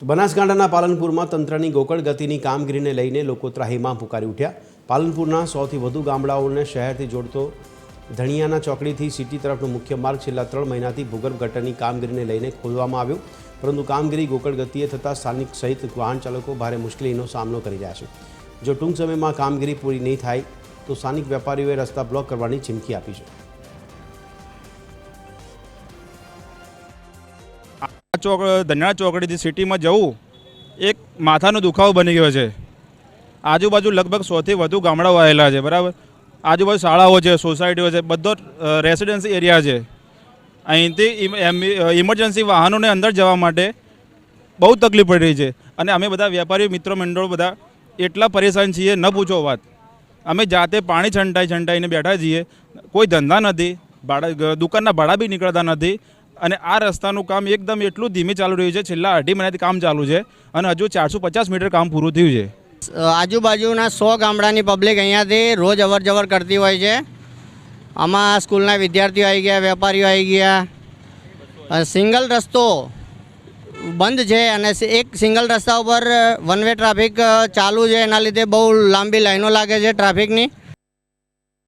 બનાસકાંઠાના પાલનપુરમાં તંત્રની ગોકળ ગતિની કામગીરીને લઈને લોકો ત્રાહિમામ પુકારી ઉઠ્યા। પાલનપુરના 100થી વધુ ગામડાઓને શહેરથી જોડતો ધણિયાના ચોકડીથી સિટી તરફનો મુખ્ય માર્ગ છેલ્લા 3 મહિનાથી ભૂગર્ભ ગટરની કામગીરીને લઈને ખોલવામાં આવ્યો, પરંતુ કામગીરી ગોકળ ગતિએ થતાં સ્થાનિક સહિત વાહન ચાલકો ભારે મુશ્કેલીનો સામનો કરી રહ્યા છે। જો ટૂંક સમયમાં કામગીરી પૂરી નહીં થાય તો સ્થાનિક વેપારીઓએ રસ્તા બ્લોક કરવાની ચીમકી આપી છે। ધન્યા ચોકડીથી સિટીમાં જવું એક માથાનો દુખાવો બની ગયો છે। આજુબાજુ લગભગ 100થી વધુ ગામડાઓ આવેલા છે, બરાબર। આજુબાજુ શાળાઓ છે, સોસાયટીઓ છે, બધો રેસિડેન્સી એરિયા છે। અહીંથી ઇમરજન્સી વાહનોને અંદર જવા માટે બહુ તકલીફ પડી રહી છે અને અમે બધા વેપારીઓ મિત્રો મંડળો બધા એટલા પરેશાન છીએ, ન પૂછો વાત। અમે જાતે પાણી છંટાઈને બેઠા છીએ, કોઈ ધંધા નથી, દુકાનના ભાડા બી નીકળતા નથી અને આ રસ્તાનું કામ એકદમ એટલું ધીમે ચાલુ રહ્યું છે। છેલ્લા 2.5 મહિનાથી કામ ચાલુ છે અને હજુ 450 મીટર કામ પૂરું થયું છે। આજુબાજુના 100 ગામડાની પબ્લિક અહીંયાથી રોજ અવર જવર કરતી હોય છે। આમાં સ્કૂલના વિદ્યાર્થીઓ આવી ગયા, વેપારીઓ આવી ગયા। સિંગલ રસ્તો બંધ છે અને એક સિંગલ રસ્તા ઉપર વન વે ટ્રાફિક ચાલુ છે, એના લીધે બહુ લાંબી લાઈનો લાગે છે ટ્રાફિકની।